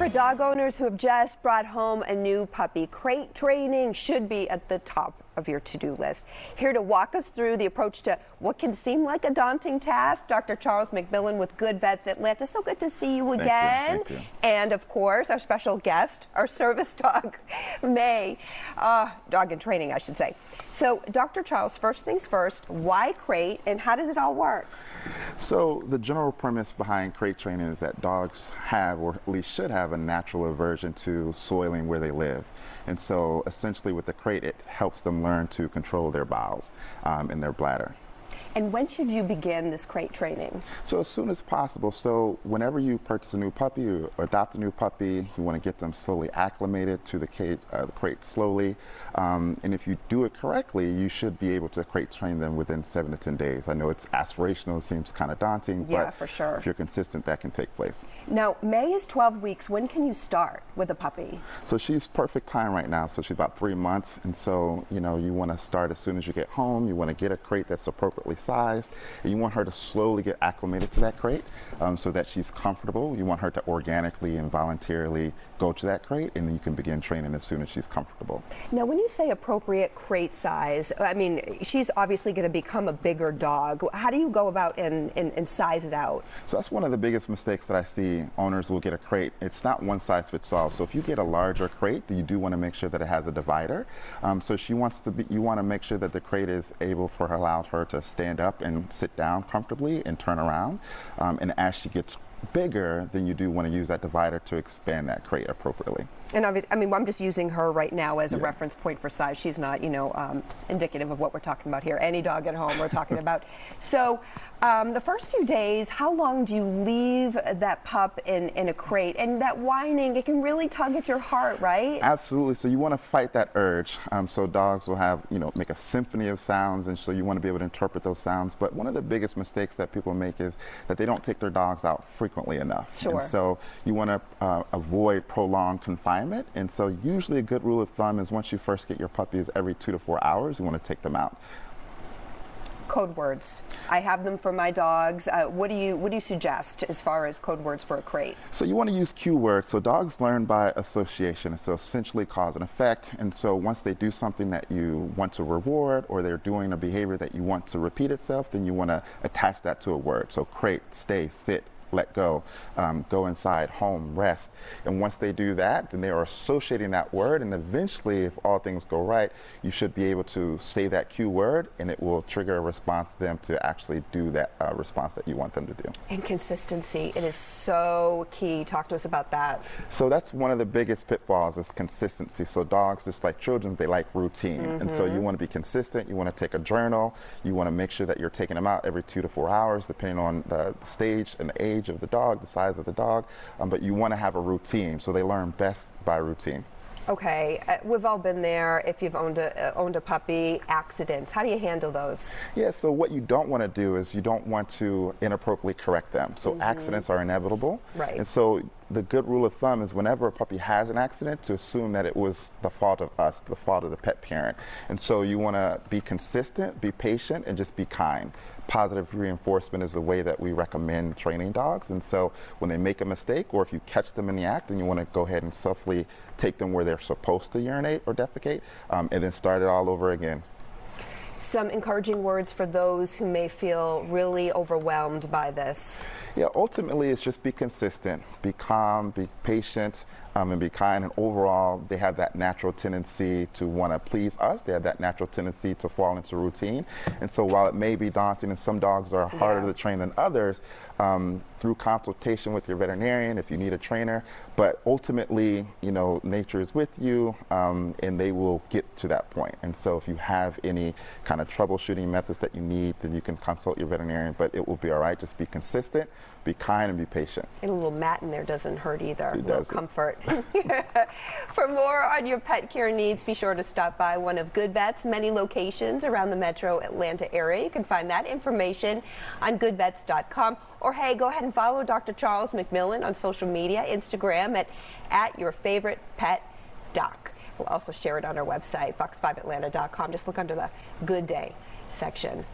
For dog owners who have just brought home a new puppy, crate training should be at the top of your to-do list. Here to walk us through the approach to what can seem like a daunting task, Dr. Charles McMillan with Good Vets Atlanta. So good to see you again. Thank you. And of course, our special guest, our service dog, May. Dog in training, I should say. So, Dr. Charles, first things first, why crate and how does it all work? So the general premise behind crate training is that dogs have, or at least should have, a natural aversion to soiling where they live. And so essentially with the crate, it helps them learn to control their bowels and their bladder. And when should you begin this crate training? So as soon as possible. So whenever you purchase a new puppy or adopt a new puppy, you want to get them slowly acclimated to the crate slowly. And if you do it correctly, you should be able to crate train them within 7 to 10 days. I know it's aspirational, it seems kind of daunting, but for sure, if you're consistent, that can take place. Now, May is 12 weeks. When can you start with a puppy? So she's perfect time right now. So she's about 3 months. And so, you know, you want to start as soon as you get home. You want to get a crate that's appropriately sized, and you want her to slowly get acclimated to that crate so that she's comfortable. You want her to organically and voluntarily go to that crate, and then you can begin training as soon as she's comfortable. Now, when you say appropriate crate size, I mean, she's obviously going to become a bigger dog. How do you go about and size it out? So that's one of the biggest mistakes that I see. Owners will get a crate. It's not one size fits all. So if you get a larger crate, you do want to make sure that it has a divider. So she wants to be, you want to make sure that the crate is able for her, allow her to stand up and sit down comfortably and turn around. And as she gets bigger, then you do want to use that divider to expand that crate appropriately. And obviously, I mean, I'm just using her right now as a reference point for size. She's not, you know, indicative of what we're talking about here. Any dog at home we're talking about. So the first few days, how long do you leave that pup in a crate? And that whining, it can really tug at your heart, right? Absolutely. So you want to fight that urge. So dogs will have, you know, make a symphony of sounds, and so you want to be able to interpret those sounds. But one of the biggest mistakes that people make is that they don't take their dogs out frequently enough. Sure. And so you want to avoid prolonged confinement. And so usually a good rule of thumb is once you first get your puppies, every 2 to 4 hours, you want to take them out. Code words. I have them for my dogs. What do you suggest as far as code words for a crate? So you want to use cue words. So dogs learn by association, so essentially cause and effect. And so once they do something that you want to reward, or they're doing a behavior that you want to repeat itself, then you want to attach that to a word. So crate, stay, sit, let go, go inside, home, rest. And once they do that, then they are associating that word, and eventually, if all things go right, you should be able to say that cue word, and it will trigger a response to them to actually do that response that you want them to do. And consistency, it is so key. Talk to us about that. So that's one of the biggest pitfalls, is consistency. So dogs, just like children, they like routine. And so you want to be consistent. You want to take a journal. You want to make sure that you're taking them out every 2 to 4 hours, depending on the stage and the age of the dog, the size of the dog, but you want to have a routine, so they learn best by routine. Okay, we've all been there. If you've owned a puppy, accidents, how do you handle those? Yeah, so what you don't want to do is you don't want to inappropriately correct them. So accidents are inevitable. Right. And so the good rule of thumb is whenever a puppy has an accident, to assume that it was the fault of us, the fault of the pet parent. And so you want to be consistent, be patient, and just be kind. Positive reinforcement is the way that we recommend training dogs. And so when they make a mistake, or if you catch them in the act, then you want to go ahead and softly take them where they're supposed to urinate or defecate, and then start it all over again. Some encouraging words for those who may feel really overwhelmed by this. Yeah, ultimately it's just be consistent, be calm, be patient, and be kind. And overall, they have that natural tendency to want to please us. They have that natural tendency to fall into routine. And so while it may be daunting, and some dogs are harder to train than others, through consultation with your veterinarian, if you need a trainer, but ultimately, you know, nature is with you, and they will get to that point. And so if you have any kind of troubleshooting methods that you need, then you can consult your veterinarian, but it will be all right. Just be consistent, be kind, and be patient. And a little mat in there doesn't hurt either. It a little comfort. For more on your pet care needs, be sure to stop by one of Good Vets' many locations around the metro Atlanta area. You can find that information on goodvets.com. Or hey, go ahead and follow Dr. Charles McMillan on social media, Instagram at @yourfavoritepetdoc. We'll also share it on our website, fox5atlanta.com. Just look under the Good Day section.